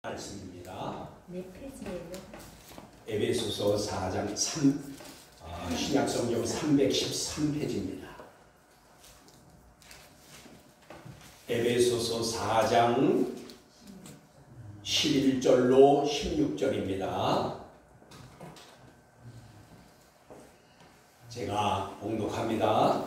말씀입니다. 네 페이지예요. 에베소서 4장 신약성경 313페이지입니다. 에베소서 4장 11절로 16절입니다. 제가 봉독합니다.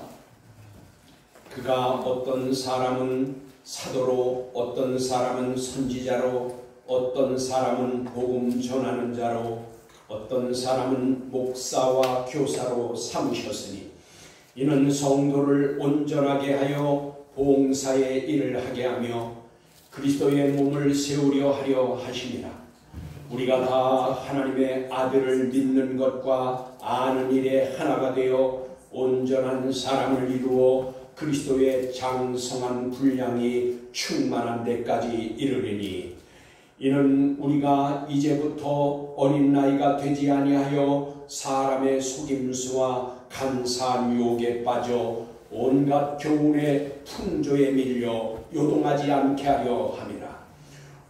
그가 어떤 사람은 사도로, 어떤 사람은 선지자로, 어떤 사람은 복음 전하는 자로, 어떤 사람은 목사와 교사로 삼으셨으니 이는 성도를 온전하게 하여 봉사의 일을 하게 하며 그리스도의 몸을 세우려 하려 하심이라. 우리가 다 하나님의 아들을 믿는 것과 아는 일에 하나가 되어 온전한 사람을 이루어 그리스도의 장성한 분량이 충만한 데까지 이르리니 이는 우리가 이제부터 어린 나이가 되지 아니하여 사람의 속임수와 간사한 유혹에 빠져 온갖 교훈의 풍조에 밀려 요동하지 않게 하려 함이라.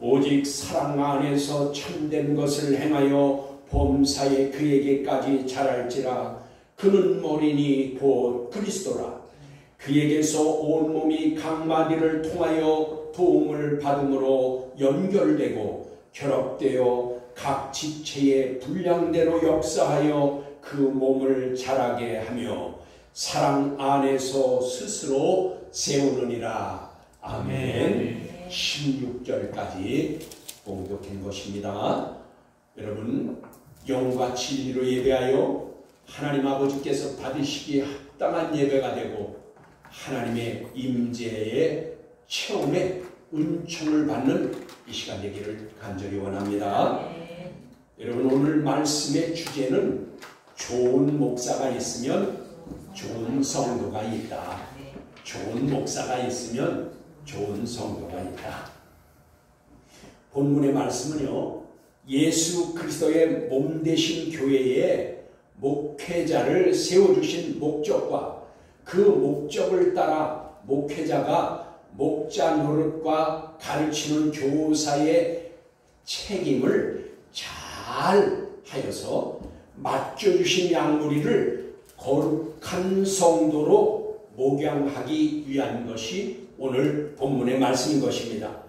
오직 사랑 안에서 참된 것을 행하여 범사에 그에게까지 자랄지라. 그는 머리니 곧 그리스도라. 그에게서 온몸이 각 마디를 통하여 도움을 받음으로 연결되고 결합되어 각 지체의 분량대로 역사하여 그 몸을 자라게 하며 사랑 안에서 스스로 세우느니라. 아멘. 16절까지 봉독한 것입니다. 여러분, 영과 진리로 예배하여 하나님 아버지께서 받으시기에 합당한 예배가 되고 하나님의 임재의 체험에 은총을 받는 이 시간 되기를 간절히 원합니다. 여러분, 오늘 말씀의 주제는 좋은 목사가 있으면 좋은 성도가 있다. 좋은 목사가 있으면 좋은 성도가 있다. 본문의 말씀은요, 예수 그리스도의 몸 되신 교회에 목회자를 세워주신 목적과 그 목적을 따라 목회자가 목자 노릇과 가르치는 교사의 책임을 잘 하여서 맡겨주신 양무리를 거룩한 성도로 목양하기 위한 것이 오늘 본문의 말씀인 것입니다.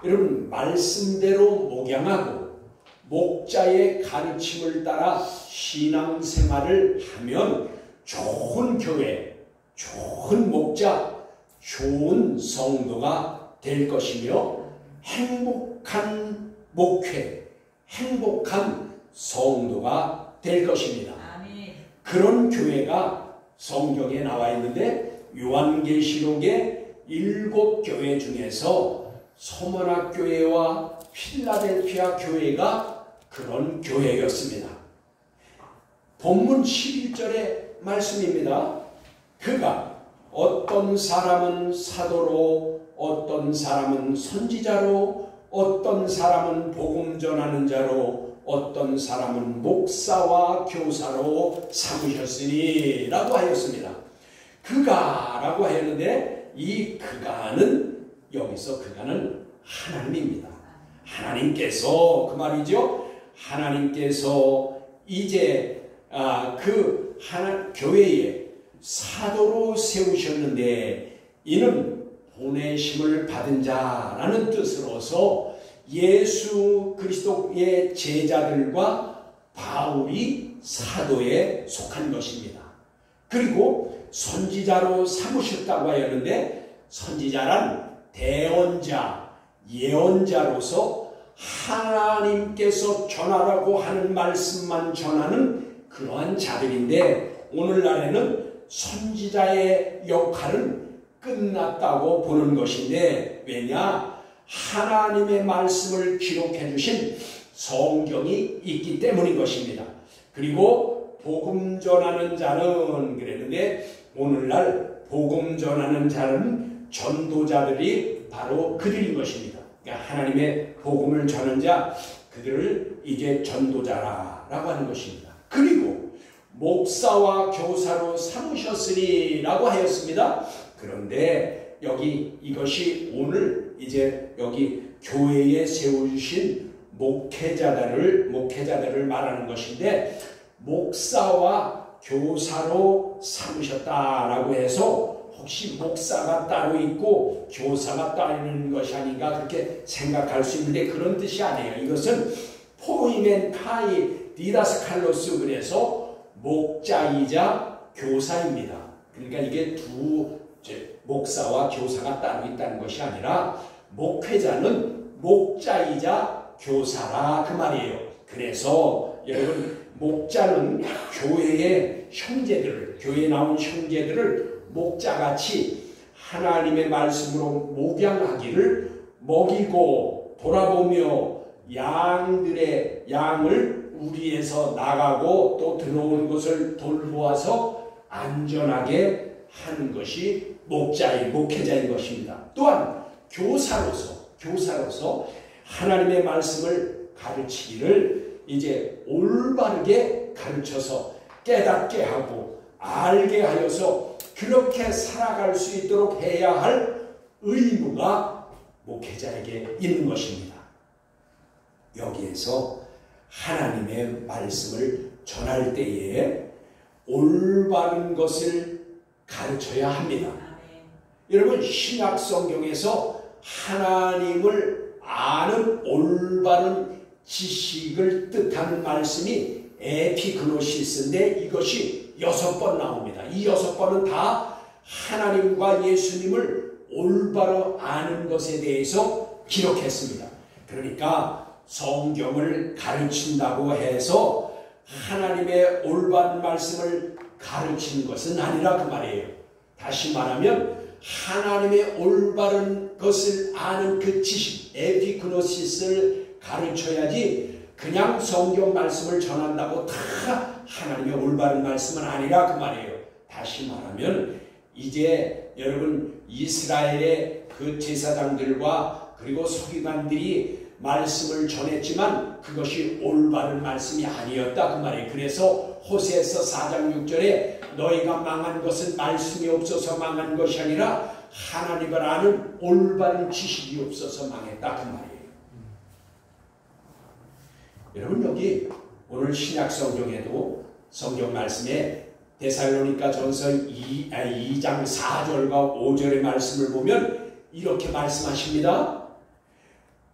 여러분, 말씀대로 목양하고 목자의 가르침을 따라 신앙생활을 하면 좋은 교회, 좋은 목자, 좋은 성도가 될 것이며 행복한 목회, 행복한 성도가 될 것입니다. 아멘. 그런 교회가 성경에 나와 있는데 요한계시록의 7교회 중에서 서머나 교회와 필라델피아 교회가 그런 교회였습니다. 본문 11절의 말씀입니다. 그가 어떤 사람은 사도로, 어떤 사람은 선지자로, 어떤 사람은 복음 전하는 자로, 어떤 사람은 목사와 교사로 삼으셨으니 라고 하였습니다. 그가 라고 하였는데 이 그가는 여기서 그가는 하나님입니다. 하나님께서 그 말이죠. 하나님께서 이제 그 교회에 사도로 세우셨는데 이는 보내심을 받은 자라는 뜻으로서 예수 그리스도의 제자들과 바울이 사도에 속한 것입니다. 그리고 선지자로 삼으셨다고 하였는데 선지자란 대언자, 예언자로서 하나님께서 전하라고 하는 말씀만 전하는 그러한 자들인데 오늘날에는 선지자의 역할은 끝났다고 보는 것인데 왜냐? 하나님의 말씀을 기록해 주신 성경이 있기 때문인 것입니다. 그리고 복음 전하는 자는 그랬는데 오늘날 복음 전하는 자는 전도자들이 바로 그들인 것입니다. 그러니까 하나님의 복음을 전하는 자, 그들을 이제 전도자라고 하는 것입니다. 그리고 목사와 교사로 삼으셨으니 라고 하였습니다. 그런데 여기 이것이 오늘 이제 여기 교회에 세우신 목회자들을 말하는 것인데, 목사와 교사로 삼으셨다라고 해서 혹시 목사가 따로 있고 교사가 따로 있는 것이 아닌가 그렇게 생각할 수 있는데, 그런 뜻이 아니에요. 이것은 포이멘 카이 디다스칼로스, 그래서 목자이자 교사입니다. 그러니까 이게 목사와 교사가 따로 있다는 것이 아니라 목회자는 목자이자 교사라 그 말이에요. 그래서 여러분, 목자는 교회의 형제들을, 교회에 나온 형제들을 목자같이 하나님의 말씀으로 목양하기를, 먹이고 돌아보며 양을 우리에서 나가고 또 들어오는 것을 돌보아서 안전하게 하는 것이 목회자인 것입니다. 또한 교사로서 하나님의 말씀을 가르치기를 이제 올바르게 가르쳐서 깨닫게 하고 알게 하여서 그렇게 살아갈 수 있도록 해야 할 의무가 목회자에게 있는 것입니다. 여기에서 하나님의 말씀을 전할 때에 올바른 것을 가르쳐야 합니다. 여러분, 신약 성경에서 하나님을 아는 올바른 지식을 뜻하는 말씀이 에피그노시스인데, 이것이 6번 나옵니다. 이 6번은 다 하나님과 예수님을 올바로 아는 것에 대해서 기록했습니다. 그러니까 성경을 가르친다고 해서 하나님의 올바른 말씀을 가르치는 것은 아니라 그 말이에요. 다시 말하면 하나님의 올바른 것을 아는 그 지식, 에피그노시스를 가르쳐야지 그냥 성경 말씀을 전한다고 다 하나님의 올바른 말씀은 아니라 그 말이에요. 다시 말하면 이제 여러분, 이스라엘의 그 제사장들과 그리고 서기관들이 말씀을 전했지만 그것이 올바른 말씀이 아니었다 그 말이에요. 그래서 호세아서 4장 6절에 너희가 망한 것은 말씀이 없어서 망한 것이 아니라 하나님을 아는 올바른 지식이 없어서 망했다 그 말이에요. 여러분, 여기 오늘 신약 성경에도 성경 말씀에 데살로니가 전서 2장 4절과 5절의 말씀을 보면 이렇게 말씀하십니다.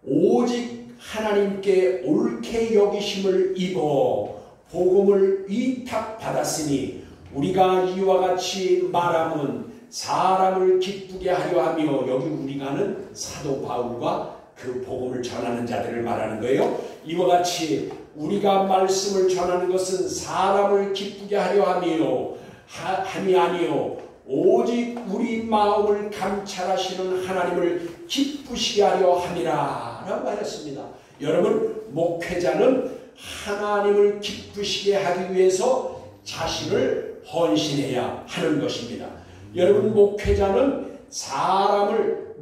오직 하나님께 옳게 여기심을 입어 복음을 위탁받았으니 우리가 이와 같이 말함은 사람을 기쁘게 하려 하며, 여기 우리가는 사도 바울과 그 복음을 전하는 자들을 말하는 거예요. 이와 같이 우리가 말씀을 전하는 것은 사람을 기쁘게 하려 함이 아니요 오직 우리 마음을 감찰하시는 하나님을 기쁘시게 하려 함이라 라고 하였습니다. 여러분, 목회자는 하나님을 기쁘시게 하기 위해서 자신을 헌신해야 하는 것입니다. 여러분, 목자는 사람을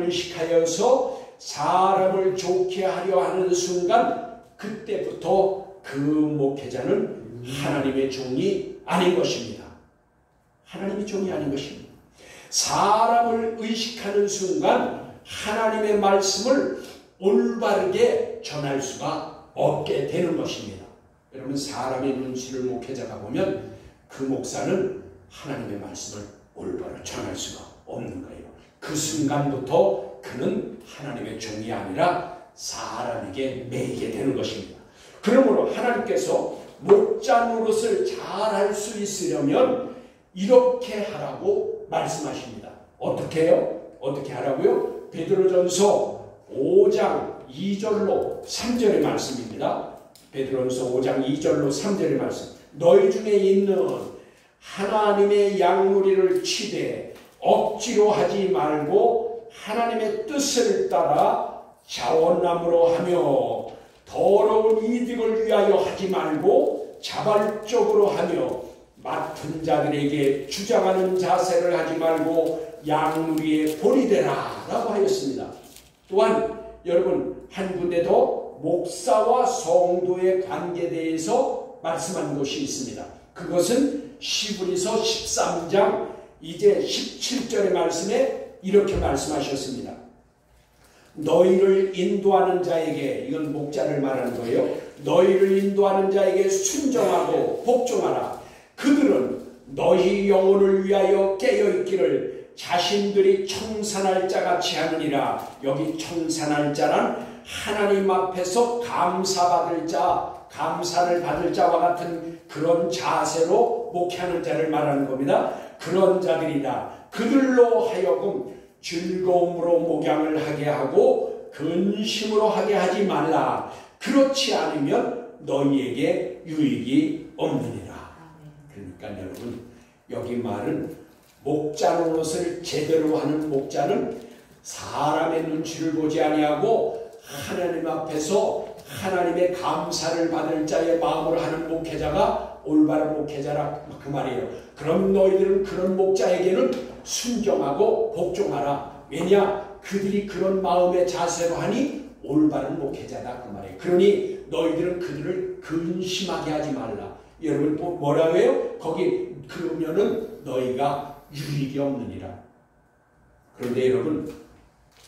의식하여서 사람을 좋게 하려 하는 순간, 그때부터 그 목회자는 하나님의 종이 아닌 것입니다. 하나님의 종이 아닌 것입니다. 사람을 의식하는 순간 하나님의 말씀을 올바르게 전할 수가 없게 되는 것입니다. 여러분, 사람의 눈치를 목회자가 보면 그 목사는 하나님의 말씀을 올바로 전할 수가 없는 거예요. 그 순간부터 그는 하나님의 종이 아니라 사람에게 매이게 되는 것입니다. 그러므로 하나님께서 목자 노릇을 잘할 수 있으려면 이렇게 하라고 말씀하십니다. 어떻게 해요? 어떻게 하라고요? 베드로전서 5장 2절로 3절의 말씀입니다. 베드로전서 5장 2절로 3절의 말씀. 너희 중에 있는 하나님의 양무리를 치되 억지로 하지 말고 하나님의 뜻을 따라 자원함으로 하며 더러운 이득을 위하여 하지 말고 자발적으로 하며 맡은 자들에게 주장하는 자세를 하지 말고 양무리의 본이 되라 라고 하였습니다. 또한 여러분, 한 군데 더 목사와 성도의 관계에 대해서 말씀한 곳이 있습니다. 그것은 시브리서 13장 이제 17절의 말씀에 이렇게 말씀하셨습니다. 너희를 인도하는 자에게, 이건 목자를 말하는 거예요. 너희를 인도하는 자에게 순종하고 복종하라. 그들은 너희 영혼을 위하여 깨어있기를 자신들이 청산할 자같이 하느니라. 여기 청산할 자란 하나님 앞에서 감사받을 자, 감사를 받을 자와 같은 그런 자세로 목회하는 자를 말하는 겁니다. 그런 자들이다. 그들로 하여금 즐거움으로 목양을 하게 하고 근심으로 하게 하지 말라. 그렇지 않으면 너희에게 유익이 없느니라. 그러니까 여러분, 여기 말은 목자 노릇을 제대로 하는 목자는 사람의 눈치를 보지 아니하고 하나님 앞에서 하나님의 감사를 받을 자의 마음으로 하는 목회자가 올바른 목회자라 그 말이에요. 그럼 너희들은 그런 목자에게는 순종하고 복종하라. 왜냐? 그들이 그런 마음의 자세로 하니 올바른 목회자다 그 말이에요. 그러니 너희들은 그들을 근심하게 하지 말라. 여러분 뭐라고 해요? 거기 그러면은 너희가 유익이 없느니라. 그런데 여러분,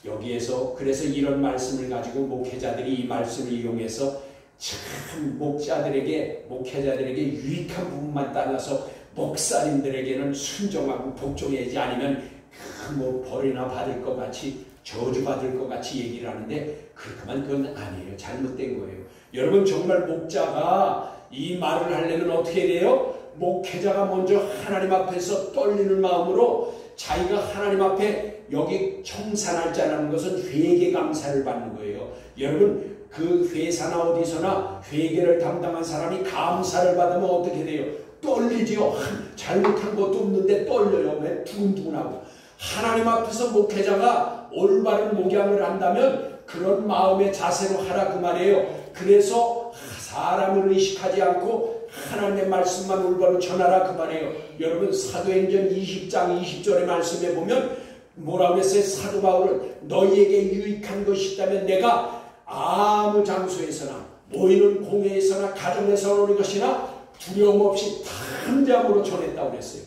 여기에서 그래서 이런 말씀을 가지고 목회자들이 이 말씀을 이용해서 참 목자들에게, 목회자들에게 유익한 부분만 따라서 목사님들에게는 순종하고 복종해야지, 아니면 뭐 벌이나 받을 것 같이, 저주받을 것 같이 얘기를 하는데 그렇게만 그건 아니에요. 잘못된 거예요. 여러분, 정말 목자가 이 말을 하려면 어떻게 돼요? 목회자가 먼저 하나님 앞에서 떨리는 마음으로 자기가 하나님 앞에 여기 청산할 자라는 것은 회개 감사를 받는 거예요. 여러분, 그 회사나 어디서나 회개를 담당한 사람이 감사를 받으면 어떻게 돼요? 떨리지요. 잘못한 것도 없는데 떨려요. 왜? 두근두근하고. 하나님 앞에서 목회자가 올바른 목양을 한다면 그런 마음의 자세로 하라 그 말이에요. 그래서 사람을 의식하지 않고 하나님의 말씀만 올바로 전하라 그 말이에요. 여러분, 사도행전 20장 20절의 말씀에 보면 뭐라고 했어요? 사도 바울은 너희에게 유익한 것이 있다면 내가 아무 장소에서나 모이는 공회에서나 가정에서 오는 것이나 두려움 없이 담대함으로 전했다고 그랬어요.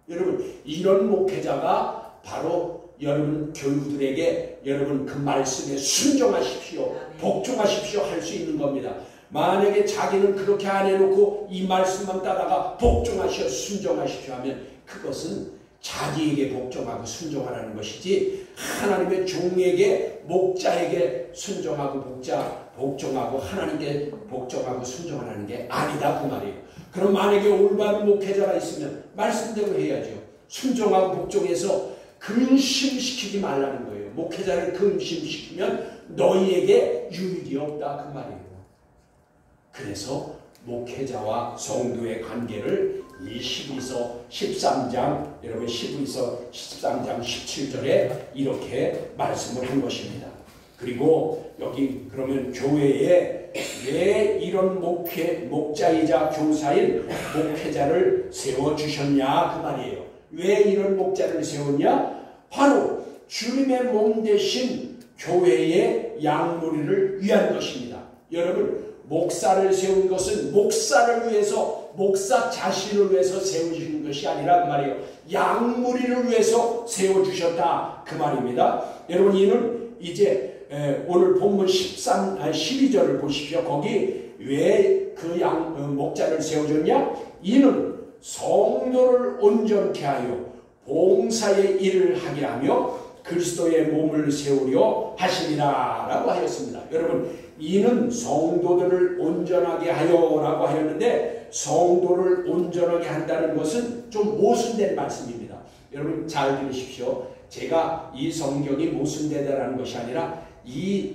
여러분, 이런 목회자가 바로 여러분 교우들에게 여러분 그 말씀에 순종하십시오, 복종하십시오 할 수 있는 겁니다. 만약에 자기는 그렇게 안 해놓고 이 말씀만 따다가 복종하시오, 순종하십시오 하면 그것은 자기에게 복종하고 순종하라는 것이지 하나님의 종에게, 목자에게 순종하고 복종하고 하나님께 복종하고 순종하라는 게 아니다 그 말이에요. 그럼 만약에 올바른 목회자가 있으면 말씀대로 해야죠. 순종하고 복종해서 근심시키지 말라는 거예요. 목회자를 근심시키면 너희에게 유익이 없다 그 말이에요. 그래서 목회자와 성도의 관계를 이 12서 13장, 여러분 12서 13장 17절에 이렇게 말씀을 한 것입니다. 그리고 여기 그러면 교회에 왜 이런 목자이자 교사인 목회자를 세워주셨냐 그 말이에요. 왜 이런 목자를 세웠냐? 바로 주님의 몸 대신 교회의 양무리를 위한 것입니다. 여러분, 목사를 세운 것은 목사를 위해서, 목사 자신을 위해서 세우시는 것이 아니라 그 말이에요. 양무리를 위해서 세워주셨다 그 말입니다. 여러분, 이는 이제 오늘 본문 12절을 보십시오. 거기 왜 그 목자를 세워줬냐? 이는 성도를 온전케 하여 봉사의 일을 하게 하며 그리스도의 몸을 세우려 하시니라 라고 하였습니다. 여러분, 이는 성도들을 온전하게 하여라고 하였는데 성도를 온전하게 한다는 것은 좀 모순된 말씀입니다. 여러분 잘 들으십시오. 제가 이 성경이 모순되다라는 것이 아니라 이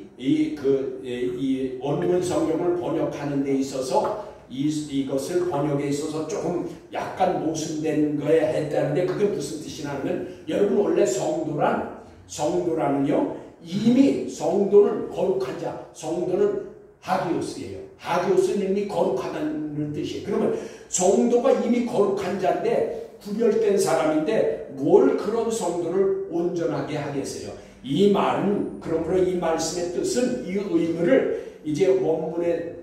원문 성경을 번역하는 데 있어서 이것을 번역에 있어서 조금 약간 모순된 거에 했다는데 그게 무슨 뜻이냐면, 여러분 원래 성도라는요 이미 성도는 거룩한 자, 성도는 하기오스예요. 하기오스는 이미 거룩하다는 뜻이에요. 그러면 성도가 이미 거룩한 자인데 구별된 사람인데 뭘 그런 성도를 온전하게 하겠어요? 이 말은, 그러므로 이 말씀의 뜻은, 이 의미를 이제 원문의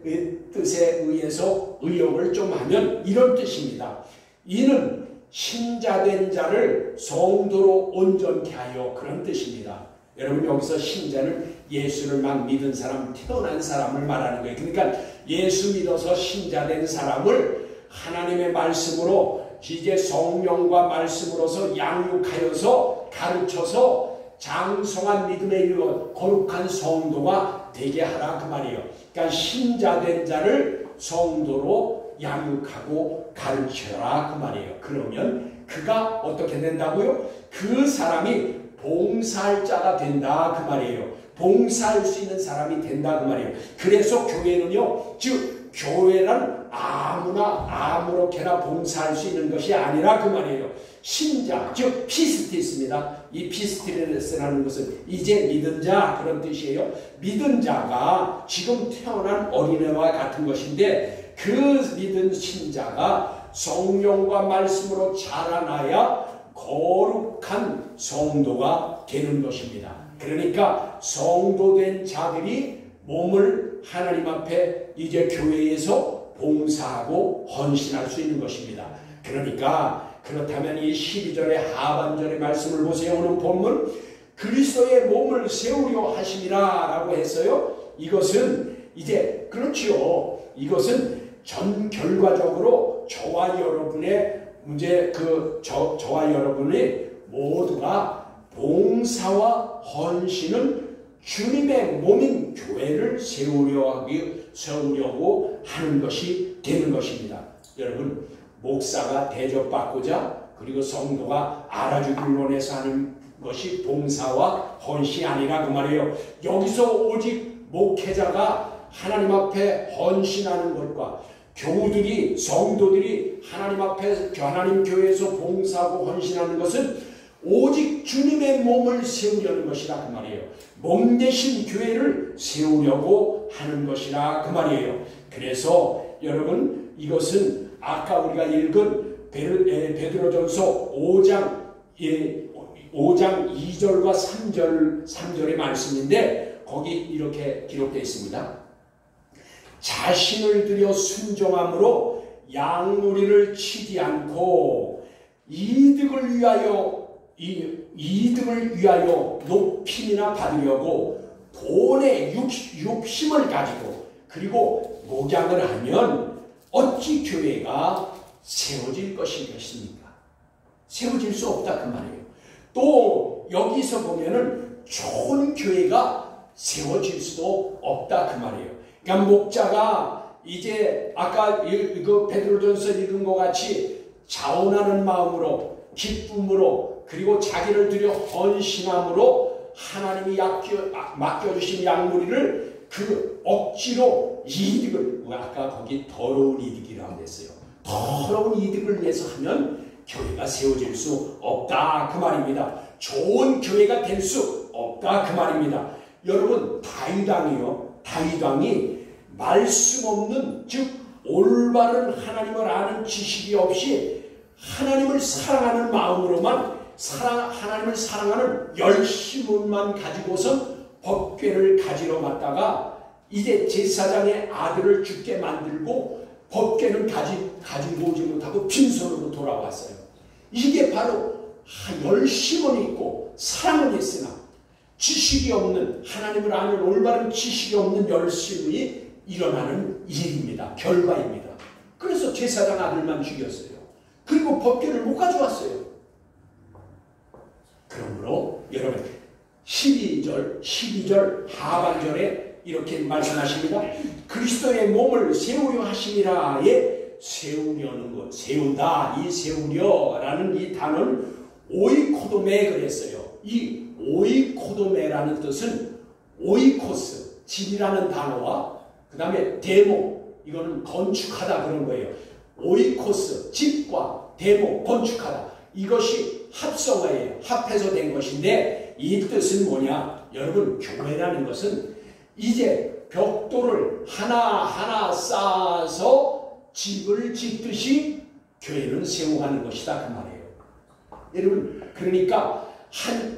뜻에 의해서 의역을 좀 하면 이런 뜻입니다. 이는 신자된 자를 성도로 온전케 하여, 그런 뜻입니다. 여러분 여기서 신자는 예수를 막 믿은 사람, 태어난 사람을 말하는 거예요. 그러니까 예수 믿어서 신자된 사람을 하나님의 말씀으로 이제 성령과 말씀으로서 양육하여서 가르쳐서 장성한 믿음에 이르러 거룩한 성도가 되게 하라 그 말이에요. 그러니까 신자된 자를 성도로 양육하고 가르쳐라 그 말이에요. 그러면 그가 어떻게 된다고요? 그 사람이 봉사할 자가 된다 그 말이에요. 봉사할 수 있는 사람이 된다 그 말이에요. 그래서 교회는요, 즉 교회란 아무나 아무렇게나 봉사할 수 있는 것이 아니라 그 말이에요. 신자, 즉 피스티스입니다. 이 피스티레스라는 것은 이제 믿은 자 그런 뜻이에요. 믿은 자가 지금 태어난 어린애와 같은 것인데 그 믿은 신자가 성령과 말씀으로 자라나야 거룩한 성도가 되는 것입니다. 그러니까 성도된 자들이 몸을 하나님 앞에 이제 교회에서 봉사하고 헌신할 수 있는 것입니다. 그러니까 그렇다면 이 12절의 하반절의 말씀을 보세요. 오늘 본문 그리스도의 몸을 세우려 하심이라 라고 했어요. 이것은 이제 그렇지요. 이것은 전 결과적으로 저와 여러분의 문제 저와 여러분이 모두가 봉사와 헌신은 주님의 몸인 교회를 세우려고 하는 것이 되는 것입니다. 여러분 목사가 대접받고자 그리고 성도가 알아주길 원해서 하는 것이 봉사와 헌신이 아니라 그 말이에요. 여기서 오직 목회자가 하나님 앞에 헌신하는 것과 교우들이 성도들이 하나님 앞에 하나님 교회에서 봉사하고 헌신하는 것은 오직 주님의 몸을 세우려는 것이라 그 말이에요. 몸 대신 교회를 세우려고 하는 것이라 그 말이에요. 그래서 여러분 이것은 아까 우리가 읽은 베드로전서 5장 2절과 3절의 말씀인데 거기 이렇게 기록되어 있습니다. 자신을 들여 순종함으로 양무리를 치지 않고 이득을 위하여 높임이나 받으려고 돈의 욕심을 가지고 그리고 목양을 하면 어찌 교회가 세워질 것이겠습니까? 세워질 수 없다 그 말이에요. 또 여기서 보면은 좋은 교회가 세워질 수도 없다 그 말이에요. 그러니까 목자가 이제 아까 베드로전서 읽은 것 같이 자원하는 마음으로 기쁨으로 그리고 자기를 들여 헌신함으로 하나님이 맡겨주신 양무리를 그 억지로 이득을 아까 거기 더러운 이득이라고 했어요. 더러운 이득을 위해서 하면 교회가 세워질 수 없다 그 말입니다. 좋은 교회가 될 수 없다 그 말입니다. 여러분 다윗왕이 말씀 없는 즉 올바른 하나님을 아는 지식이 없이 하나님을 사랑하는 마음으로만 하나님을 사랑하는 열심만 가지고선 법궤를 가지러 갔다가 이제 제사장의 아들을 죽게 만들고 법궤는 가지고 오지 못하고 빈손으로 돌아왔어요. 이게 바로 열심은 있고 사랑은 있으나 지식이 없는 하나님을 아는 올바른 지식이 없는 열심이 일어나는 일입니다. 결과입니다. 그래서 제사장 아들만 죽였어요. 그리고 법궤를 못 가져왔어요. 그러므로 여러분 12절 하반절에 이렇게 말씀하십니다. 그리스도의 몸을 세우려 하심이라에 세우려는 것, 세운다, 이 세우려라는 이 단어는 오이코도메 그랬어요. 이 오이코도메라는 뜻은 오이코스, 집이라는 단어와 그 다음에 데모, 이거는 건축하다 그런 거예요. 오이코스, 집과 데모, 건축하다. 이것이 합성어예요. 합해서 된 것인데 이 뜻은 뭐냐? 여러분 교회라는 것은 이제 벽돌을 하나하나 쌓아서 집을 짓듯이 교회는 세워가는 것이다 그 말이에요. 여러분 그러니까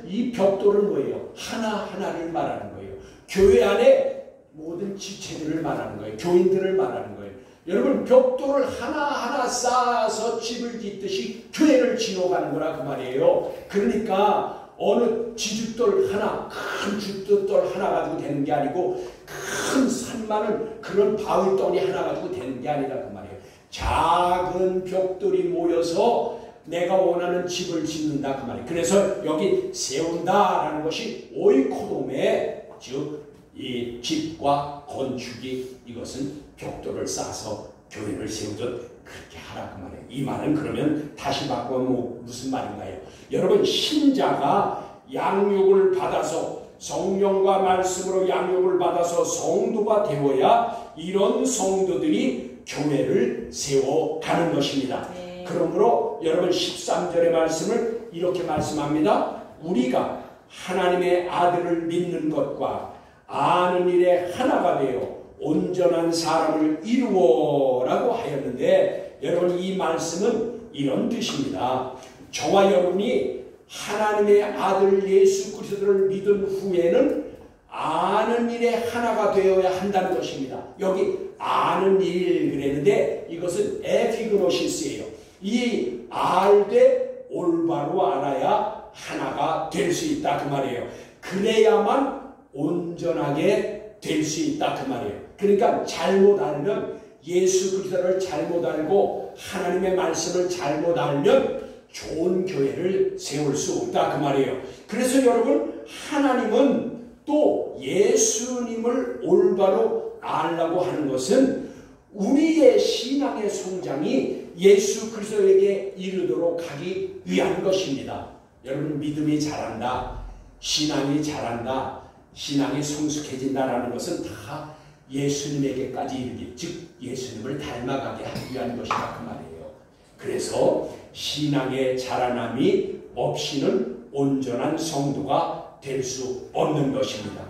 이 벽돌은 뭐예요? 하나하나를 말하는 거예요. 교회 안에 모든 지체들을 말하는 거예요. 교인들을 말하는 거예요. 여러분 벽돌을 하나하나 쌓아서 집을 짓듯이 교회를 지어가는 거라 그 말이에요. 그러니까 어느 지죽돌 하나, 큰 주춧돌 하나 가지고 되는 게 아니고 큰 산 많은 그런 바위덩이 하나 가지고 되는 게 아니라 그 말이에요. 작은 벽돌이 모여서 내가 원하는 집을 짓는다 그 말이에요. 그래서 여기 세운다라는 것이 오이코돔의 즉 이 집과 건축이 이것은 벽돌을 쌓아서 교회를 세우듯 그렇게 하라 그 말이에요. 이 말은 그러면 다시 바꾸면 무슨 말인가요? 여러분 신자가 양육을 받아서 성령과 말씀으로 양육을 받아서 성도가 되어야 이런 성도들이 교회를 세워가는 것입니다. 네. 그러므로 여러분 13절의 말씀을 이렇게 말씀합니다. 우리가 하나님의 아들을 믿는 것과 아는 일에 하나가 되어 온전한 사람을 이루어라고 하였는데 여러분 이 말씀은 이런 뜻입니다. 저와 여러분이 하나님의 아들 예수 그리스도를 믿은 후에는 아는 일에 하나가 되어야 한다는 것입니다. 여기 아는 일 그랬는데 이것은 에피그노시스예요. 이 알되 올바로 알아야 하나가 될 수 있다 그 말이에요. 그래야만 온전하게 될 수 있다 그 말이에요. 그러니까 잘못 알면 예수 그리스도를 잘못 알고 하나님의 말씀을 잘못 알면 좋은 교회를 세울 수 없다 그 말이에요. 그래서 여러분 하나님은 또 예수님을 올바로 알라고 하는 것은 우리의 신앙의 성장이 예수 그리스도에게 이르도록 하기 위한 것입니다. 여러분 믿음이 자란다, 신앙이 자란다, 신앙이 성숙해진다라는 것은 다 예수님에게까지 이르기, 즉 예수님을 닮아가게 하기 위한 것이다 그 말이에요. 그래서 신앙의 자라남이 없이는 온전한 성도가 될 수 없는 것입니다.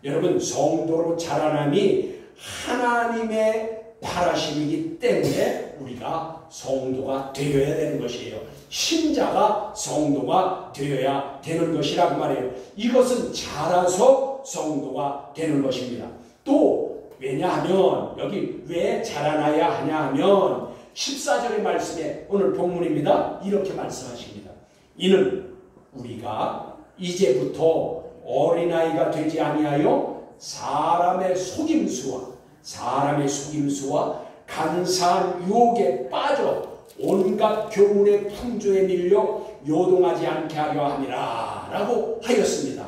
여러분 성도로 자라남이 하나님의 바라심이기 때문에 우리가 성도가 되어야 되는 것이에요. 신자가 성도가 되어야 되는 것이라고 말해요. 이것은 자라서 성도가 되는 것입니다. 또 왜냐하면 여기 왜 자라나야 하냐 하면 14절의 말씀에 오늘 본문입니다. 이렇게 말씀하십니다. 이는 우리가 이제부터 어린아이가 되지 아니하여 사람의 속임수와 간사한 유혹에 빠져 온갖 교훈의 풍조에 밀려 요동하지 않게 하려 함이라 라고 하였습니다.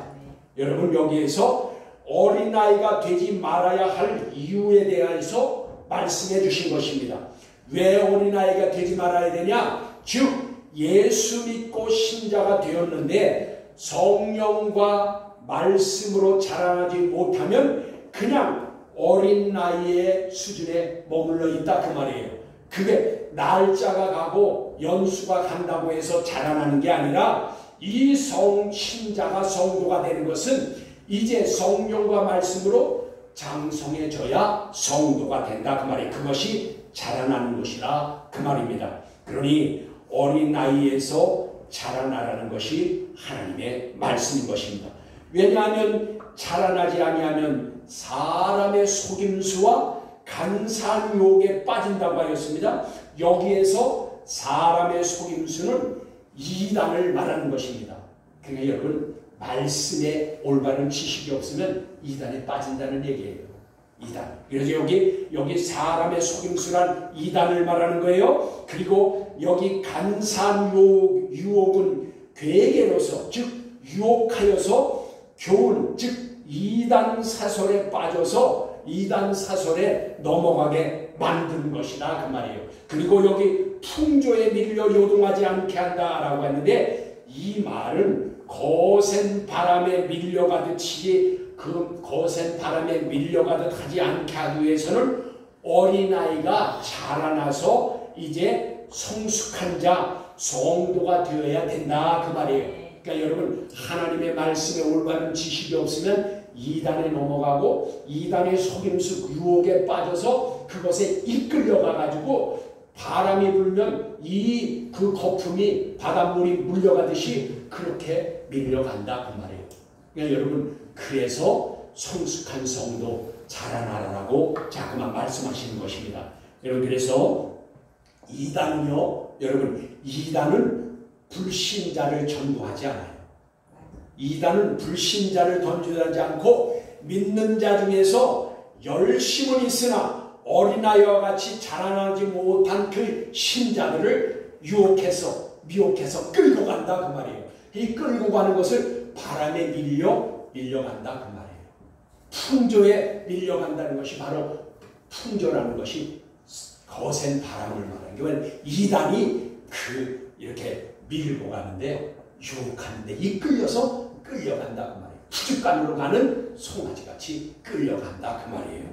여러분 여기에서 어린아이가 되지 말아야 할 이유에 대해서 말씀해 주신 것입니다. 왜 어린아이가 되지 말아야 되냐? 즉 예수 믿고 신자가 되었는데 성령과 말씀으로 자라나지 못하면 그냥 어린 나이의 수준에 머물러 있다 그 말이에요. 그게 날짜가 가고 연수가 간다고 해서 자라나는 게 아니라 이 신자가 성도가 되는 것은 이제 성령과 말씀으로 장성해져야 성도가 된다 그 말이에요. 그것이 자라나는 것이라 그 말입니다. 그러니 어린 나이에서 자라나라는 것이 하나님의 말씀인 것입니다. 왜냐하면 자라나지 아니하면 사람의 속임수와 간사한 유혹에 빠진다고 하였습니다. 여기에서 사람의 속임수는 이단을 말하는 것입니다. 그러니까 여러분 말씀에 올바른 지식이 없으면 이단에 빠진다는 얘기예요. 이단. 그래서 여기 사람의 속임수란 이단을 말하는 거예요. 그리고 여기 간사한 유혹은 괴계로서 즉 유혹하여서 교훈 즉 이단 사설에 빠져서 이단 사설에 넘어가게 만드는 것이다 그 말이에요. 그리고 여기 풍조에 밀려 요동하지 않게 한다라고 했는데 이 말은 거센 바람에 밀려가듯이 그 거센 바람에 밀려가듯 하지 않게 하기 위해서는 어린아이가 자라나서 이제 성숙한 자 성도가 되어야 된다 그 말이에요. 그러니까 여러분 하나님의 말씀에 올바른 지식이 없으면 이단에 넘어가고 이단의 속임수 유혹에 빠져서 그것에 이끌려가 가지고 바람이 불면 그 거품이 바닷물이 물려가듯이 그렇게 밀려간다 그 말이에요. 그러니까 여러분 그래서 성숙한 성도 자라나라고 자꾸만 말씀하시는 것입니다. 여러분 그래서 이단은요 여러분 이단은 불신자를 전도하지 않아요. 이단은 불신자를 던져하지 않고 믿는 자 중에서 열심은 있으나 어린아이와 같이 자라나지 못한 그 신자들을 유혹해서 미혹해서 끌고 간다 그 말이에요. 이 끌고 가는 것을 바람에 밀려간다 그 말이에요. 풍조에 밀려간다는 것이 바로 풍조라는 것이 거센 바람을 말하는 게 이단이 이렇게 밀고 가는데 유혹하는데 이끌려서 끌려간다 그 말이에요. 푸죽간으로 가는 송아지같이 끌려간다 그 말이에요.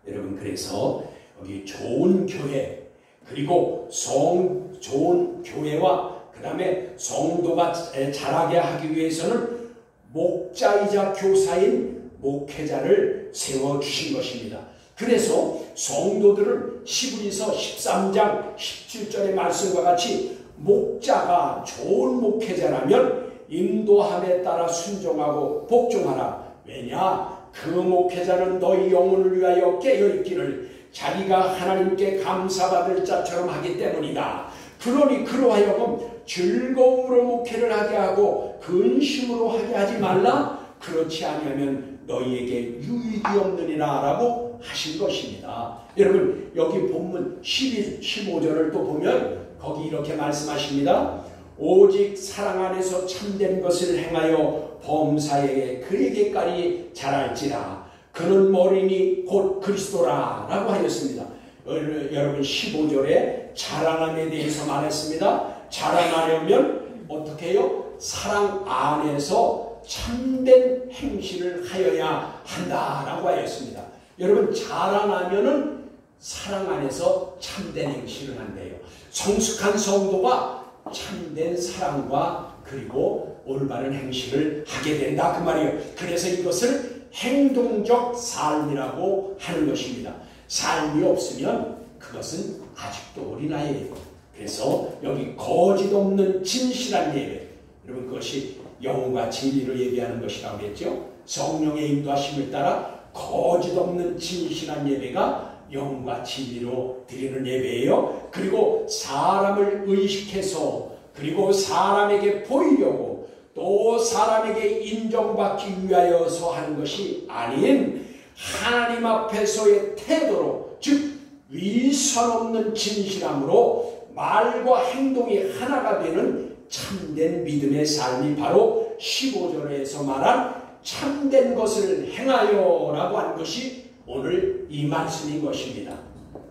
여러분 그래서 여기 좋은 교회 그리고 좋은 교회와 그 다음에 성도가 자라게 하기 위해서는 목자이자 교사인 목회자를 세워주신 것입니다. 그래서 성도들은 히브리서 13장 17절의 말씀과 같이 목자가 좋은 목회자라면 인도함에 따라 순종하고 복종하라. 왜냐? 그 목회자는 너희 영혼을 위하여 깨어있기를 자기가 하나님께 감사받을 자처럼 하기 때문이다. 그러니 그로하여금 즐거움으로 목회를 하게 하고 근심으로 하게 하지 말라. 그렇지 아니하면 너희에게 유익이 없느니라 라고 하신 것입니다. 여러분 여기 본문 15절을 또 보면 거기 이렇게 말씀하십니다. 오직 사랑 안에서 참된 것을 행하여 범사에 그에게까지 자랄지라. 그는 머리니 곧 그리스도라 라고 하였습니다. 여러분 15절에 자라남에 대해서 말했습니다. 자라나려면 어떻게 해요? 사랑 안에서 참된 행실을 하여야 한다라고 하였습니다. 여러분 자라나면은 사랑 안에서 참된 행실을 한대요. 성숙한 성도가 참된 사랑과 그리고 올바른 행실을 하게 된다 그 말이에요. 그래서 이것을 행동적 삶이라고 하는 것입니다. 삶이 없으면 그것은 아직도 어린아이예요. 그래서 여기 거짓 없는 진실한 예배, 여러분 그것이 영과 진리를 예배하는 것이라고 했죠. 성령의 인도하심을 따라 거짓 없는 진실한 예배가 영과 진리로 드리는 예배예요. 그리고 사람을 의식해서 그리고 사람에게 보이려고 또 사람에게 인정받기 위하여서 하는 것이 아닌 하나님 앞에서의 태도로, 즉 위선 없는 진실함으로 말과 행동이 하나가 되는 참된 믿음의 삶이 바로 15절에서 말한 참된 것을 행하여 라고 한 것이 오늘 이 말씀인 것입니다.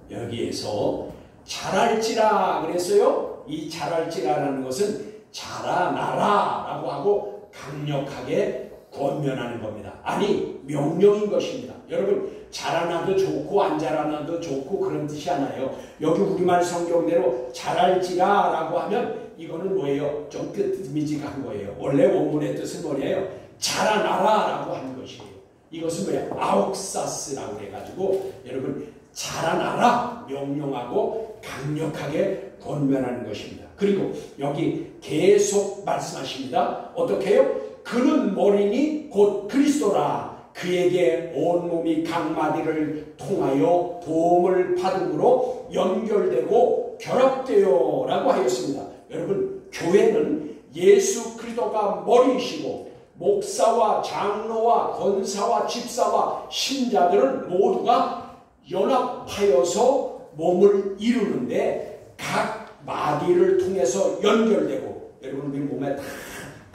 여기에서 자랄지라 그랬어요. 이 자랄지라라는 것은 자라나라 라고 하고 강력하게 권면하는 겁니다. 아니 명령인 것입니다. 여러분 자라나도 좋고 안 자라나도 좋고 그런 뜻이 아니에요. 여기 우리말 성경대로 자랄지라 라고 하면 이거는 뭐예요? 좀 뜻미지한 거예요. 원래 원문의 뜻은 뭐예요? 자라나라 라고 하는 것이에요. 이것은 뭐야? 아옥사스라고 해가지고 여러분 자라나라 명령하고 강력하게 권면하는 것입니다. 그리고 여기 계속 말씀하십니다. 어떻게 해요? 그는 머리니 곧 그리스도라. 그에게 온몸이 각마디를 통하여 도움을 받음으로 연결되고 결합되어 라고 하였습니다. 여러분 교회는 예수 그리스도가 머리이시고 목사와 장로와 권사와 집사와 신자들은 모두가 연합하여서 몸을 이루는데 각 마디를 통해서 연결되고, 여러분 우리 몸에 다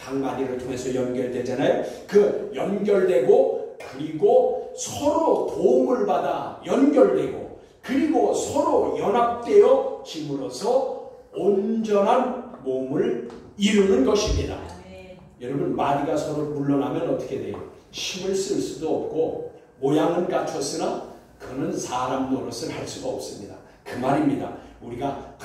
각 마디를 통해서 연결되잖아요. 그 연결되고 그리고 서로 도움을 받아 연결되고 그리고 서로 연합되어 짐으로써 온전한 몸을 이루는 것입니다. 여러분 마디가 서로 물러나면 어떻게 돼요? 힘을 쓸 수도 없고 모양은 갖췄으나 그는 사람 노릇을 할 수가 없습니다. 그 말입니다. 우리가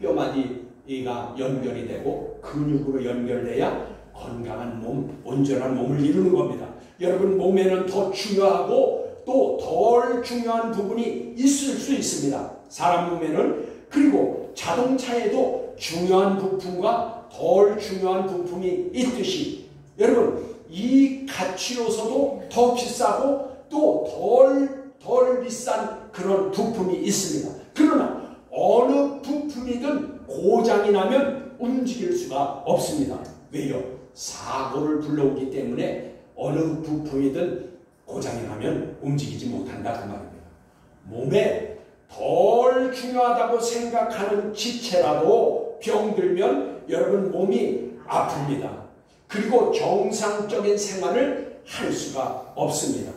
뼈마디가 연결이 되고 근육으로 연결돼야 건강한 몸, 온전한 몸을 이루는 겁니다. 여러분 몸에는 더 중요하고 또 덜 중요한 부분이 있을 수 있습니다. 사람 몸에는. 그리고 자동차에도 중요한 부품과 덜 중요한 부품이 있듯이 여러분 이 가치로서도 더 비싸고 또 덜 비싼 그런 부품이 있습니다. 그러나 어느 부품이든 고장이 나면 움직일 수가 없습니다. 왜요? 사고를 불러오기 때문에 어느 부품이든 고장이 나면 움직이지 못한다 그 말입니다. 몸에 덜 중요하다고 생각하는 지체라도 병들면 여러분 몸이 아픕니다. 그리고 정상적인 생활을 할 수가 없습니다.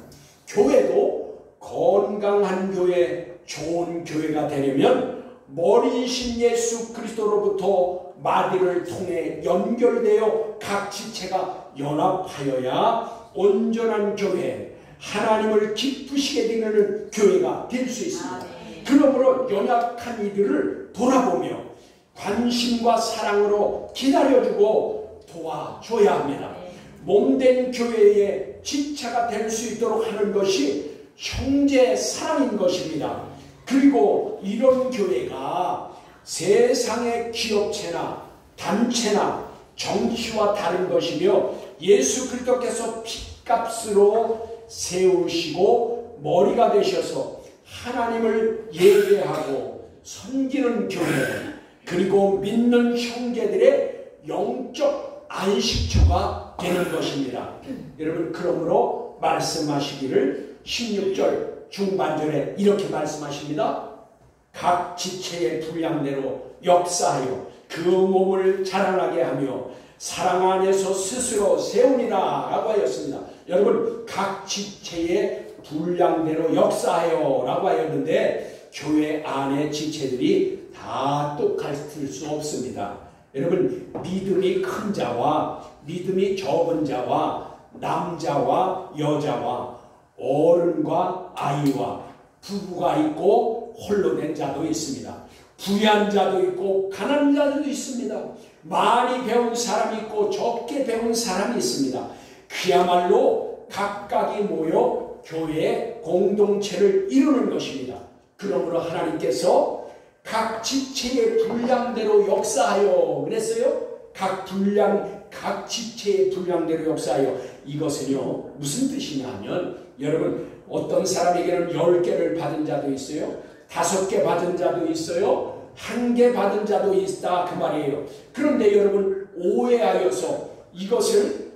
교회도 건강한 교회, 좋은 교회가 되려면 머리이신 예수 그리스도로부터 마디를 통해 연결되어 각 지체가 연합하여야 온전한 교회, 하나님을 기쁘시게 되는 교회가 될 수 있습니다. 그러므로 연약한 이들을 돌아보며 관심과 사랑으로 기다려주고 도와줘야 합니다. 몸된 교회의 지체가 될 수 있도록 하는 것이 형제 사랑인 것입니다. 그리고 이런 교회가 세상의 기업체나 단체나 정치와 다른 것이며 예수 그리스도께서 핏값으로 세우시고 머리가 되셔서 하나님을 예배하고 섬기는 교회, 그리고 믿는 형제들의 영적 안식처가 되는 것입니다. 여러분, 그러므로 말씀하시기를 16절 중반절에 이렇게 말씀하십니다. 각 지체의 분량대로 역사하여 그 몸을 자라나게 하며 사랑 안에서 스스로 세우니라 라고 하였습니다. 여러분, 각 지체의 분량대로 역사하여 라고 하였는데 교회 안의 지체들이 다 똑같을 수 없습니다. 여러분, 믿음이 큰 자와 믿음이 적은 자와 남자와 여자와 어른과 아이와 부부가 있고 홀로 된 자도 있습니다. 부유한 자도 있고 가난한 자도 있습니다. 많이 배운 사람이 있고 적게 배운 사람이 있습니다. 그야말로 각각이 모여 교회의 공동체를 이루는 것입니다. 그러므로 하나님께서 각 지체의 분량대로 역사하여 그랬어요. 각 지체의 분량대로 역사하여. 이것은요 무슨 뜻이냐 하면, 여러분, 어떤 사람에게는 10개를 받은 자도 있어요. 5개 받은 자도 있어요. 1개 받은 자도 있다 그 말이에요. 그런데 여러분, 오해하여서 이것을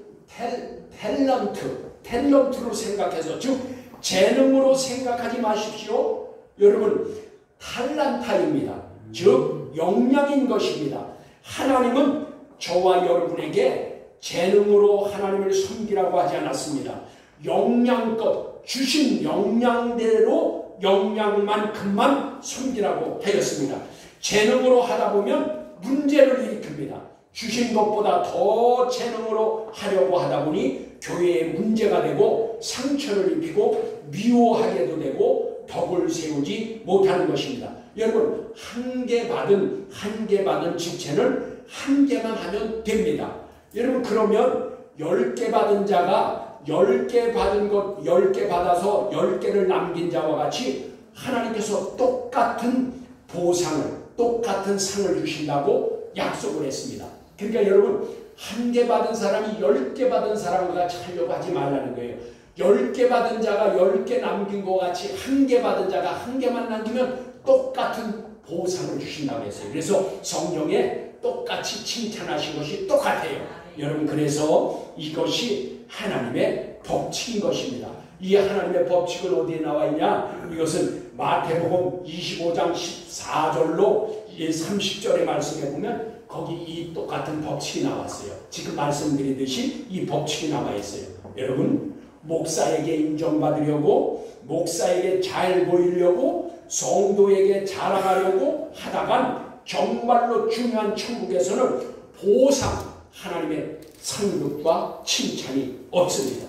탤런트로 생각해서, 즉 재능으로 생각하지 마십시오. 여러분, 탈란타입니다. 즉 역량인 것입니다. 하나님은 저와 여러분에게 재능으로 하나님을 섬기라고 하지 않았습니다. 역량껏 주신 역량대로 역량만큼만 섬기라고 하였습니다. 재능으로 하다 보면 문제를 일으킵니다. 주신 것보다 더 재능으로 하려고 하다 보니 교회에 문제가 되고 상처를 입히고 미워하게도 되고 덕을 세우지 못하는 것입니다. 여러분, 한 개 받은 지체는 한 개만 하면 됩니다. 여러분, 그러면 10개 받은 자가 10개 받은 것 10개 받아서 10개를 남긴 자와 같이 하나님께서 똑같은 보상을, 똑같은 상을 주신다고 약속을 했습니다. 그러니까 여러분, 한 개 받은 사람이 10개 받은 사람과 같이 하려고 하지 말라는 거예요. 10개 받은 자가 10개 남긴 것 같이 한 개 받은 자가 한 개만 남기면 똑같은 보상을 주신다고 했어요. 그래서 성경에 똑같이 칭찬하신 것이 똑같아요. 여러분, 그래서 이것이 하나님의 법칙인 것입니다. 이 하나님의 법칙은 어디에 나와 있냐? 이것은 마태복음 25장 14절로 30절의 말씀에 보면 거기 이 똑같은 법칙이 나왔어요. 지금 말씀드리듯이 이 법칙이 나와 있어요. 여러분, 목사에게 인정받으려고, 목사에게 잘 보이려고, 성도에게 자랑하려고 하다간 정말로 중요한 천국에서는 보상, 하나님의 상급과 칭찬이 없습니다.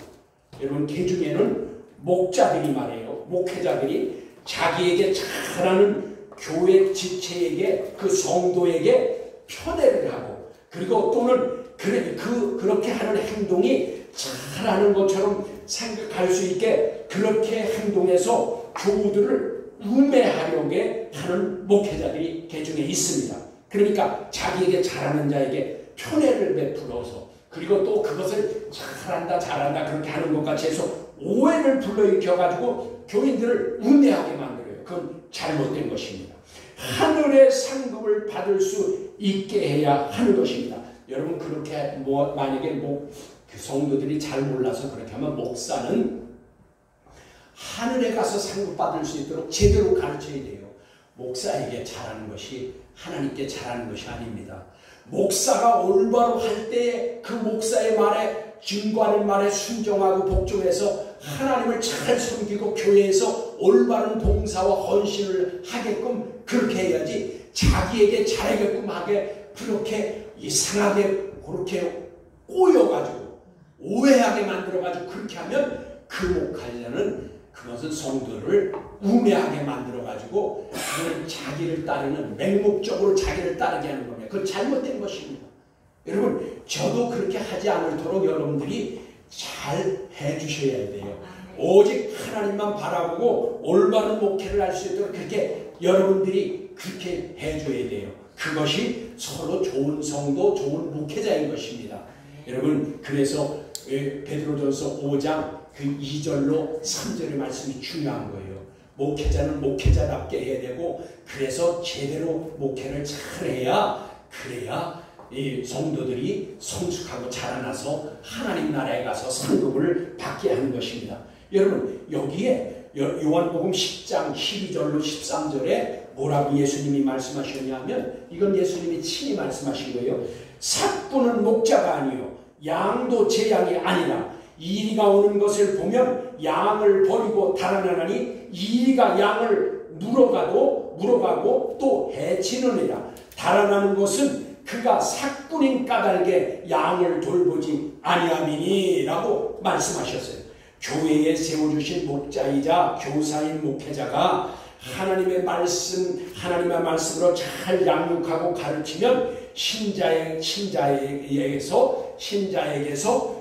여러분, 그 중에는 목자들이 말해요. 목회자들이 자기에게 잘하는 교회 지체에게, 그 성도에게 편애를 하고, 그리고 또는 그렇게 하는 행동이 잘하는 것처럼 생각할 수 있게 그렇게 행동해서 교우들을 우매하려고 하는 목회자들이 개중에 있습니다. 그러니까 자기에게 잘하는 자에게 편애를 베풀어서, 그리고 또 그것을 잘한다 그렇게 하는 것 같이 해서 오해를 불러일으켜가지고 교인들을 우매하게 만들어요. 그건 잘못된 것입니다. 하늘의 상급을 받을 수 있게 해야 하는 것입니다. 여러분 그렇게 만약에 그 성도들이 잘 몰라서 그렇게 하면 목사는 하늘에 가서 상급 받을 수 있도록 제대로 가르쳐야 돼요. 목사에게 잘하는 것이 하나님께 잘하는 것이 아닙니다. 목사가 올바로 할 때 그 목사의 말에 증거하는 말에 순종하고 복종해서 하나님을 잘 섬기고 교회에서 올바른 봉사와 헌신을 하게끔 그렇게 해야지, 자기에게 잘하게끔 하게 그렇게 이상하게 그렇게 꼬여가지고 오해하게 만들어가지고 그렇게 하면 그 목회자는 그것은 성도를 우매하게 만들어가지고 그걸 자기를 따르는, 맹목적으로 자기를 따르게 하는 겁니다. 그건 잘못된 것입니다. 여러분, 저도 그렇게 하지 않도록 여러분들이 잘 해주셔야 돼요. 오직 하나님만 바라보고 올바른 목회를 할 수 있도록 그렇게 여러분들이 그렇게 해줘야 돼요. 그것이 서로 좋은 성도, 좋은 목회자인 것입니다. 여러분, 그래서 베드로전서 5장 그 2절로 3절의 말씀이 중요한 거예요. 목회자는 목회자답게 해야 되고, 그래서 제대로 목회를 잘해야, 그래야 이 성도들이 성숙하고 자라나서 하나님 나라에 가서 상급을 받게 하는 것입니다. 여러분, 여기에 요한복음 10장 12절로 13절에 뭐라고 예수님이 말씀하셨냐면, 이건 예수님이 친히 말씀하신 거예요. 삭부는 목자가 아니요 양도 제 양이 아니라 이리가 오는 것을 보면 양을 버리고 달아나니 이리가 양을 물어가고 또 해치느니라. 달아나는 것은 그가 삭부인 까닭에 양을 돌보지 아니함이니 라고 말씀하셨어요. 교회에 세워주신 목자이자 교사인 목회자가 하나님의 말씀으로 잘 양육하고 가르치면 신자에게서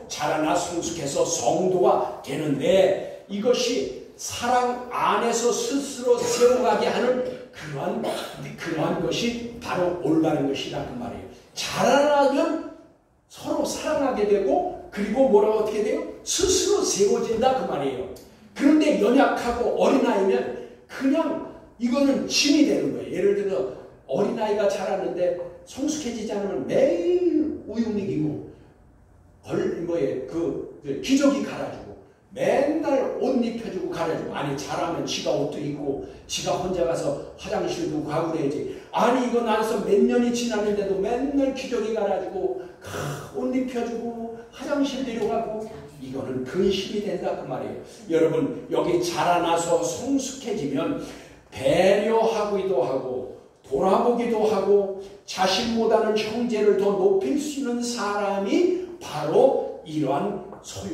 자라나 성숙해서 성도가 되는데, 이것이 사랑 안에서 스스로 세워가게 하는 그러한 것이 바로 올바른 것이라 그 말이에요. 자라나면 서로 사랑하게 되고, 그리고 뭐라고 어떻게 돼요? 스스로 세워진다 그 말이에요. 그런데 연약하고 어린아이면 그냥 이거는 짐이 되는 거예요. 예를 들어 어린아이가 자랐는데 성숙해지지 않으면 매일 우유 먹이고 기저귀 갈아주고 맨날 옷 입혀주고 갈아주고, 아니 자라면 지가 옷도 입고 지가 혼자 가서 화장실도 가고 그래야지. 아니 이거 나서 몇 년이 지났는데도 맨날 기저귀 갈아주고 옷 입혀주고 화장실 데려가고, 이거는 근심이 된다 그 말이에요. 여러분, 여기 자라나서 성숙해지면 배려하기도 하고 돌아보기도 하고 자신보다는 형제를 더 높일 수 있는 사람이 바로 이러한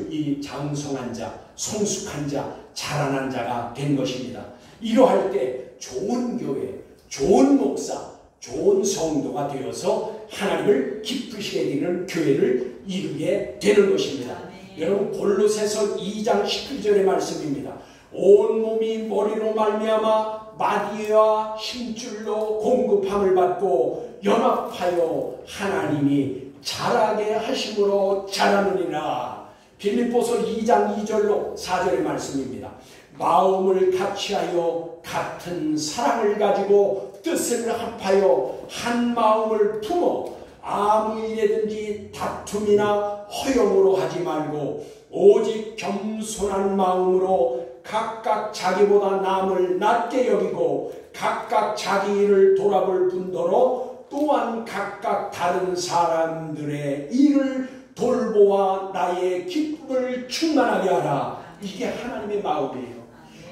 이 장성한 자, 성숙한 자, 자라난 자가 된 것입니다. 이러할 때 좋은 교회, 좋은 목사, 좋은 성도가 되어서 하나님을 기쁘시게 되는 교회를 이루게 되는 것입니다. 여러분, 골로새서 2장 19절의 말씀입니다. 온 몸이 머리로 말미암아 마디와 힘줄로 공급함을 받고 연합하여 하나님이 자라게 하심으로 자라느니라. 빌립보서 2장 2절로 4절의 말씀입니다. 마음을 같이하여 같은 사랑을 가지고 뜻을 합하여 한 마음을 품어 아무 일에든지 다툼이나 허용으로 하지 말고 오직 겸손한 마음으로 각각 자기보다 남을 낮게 여기고 각각 자기 일을 돌아볼 뿐더러 또한 각각 다른 사람들의 일을 돌보아 나의 기쁨을 충만하게 하라. 이게 하나님의 마음이에요.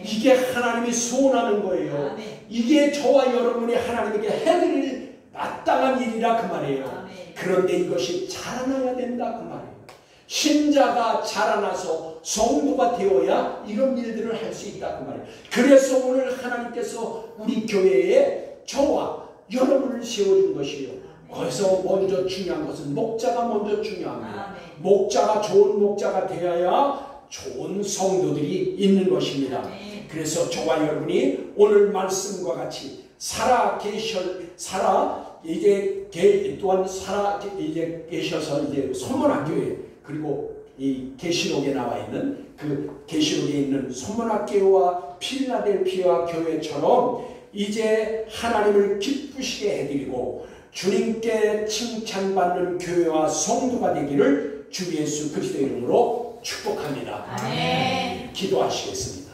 이게 하나님이 소원하는 거예요. 이게 저와 여러분이 하나님에게 해드릴 마땅한 일이라 그 말이에요. 그런데 이것이 자라나야 된다 그 말이에요. 신자가 자라나서 성도가 되어야 이런 일들을 할 수 있다 그 말이에요. 그래서 오늘 하나님께서 우리 교회에 저와 여러분을 세워준 것이에요. 거기서 먼저 중요한 것은 목자가 먼저 중요합니다. 목자가 좋은 목자가 되어야 좋은 성도들이 있는 것입니다. 그래서 저와 여러분이 오늘 말씀과 같이 이제 계셔서 이제 소문학교에, 그리고 이 계시록에 나와 있는 그 계시록에 있는 소문학교와 필라델피아 교회처럼 이제 하나님을 기쁘시게 해드리고 주님께 칭찬받는 교회와 성도가 되기를 주 예수 그리스도 이름으로 축복합니다. 아멘. 기도하시겠습니다.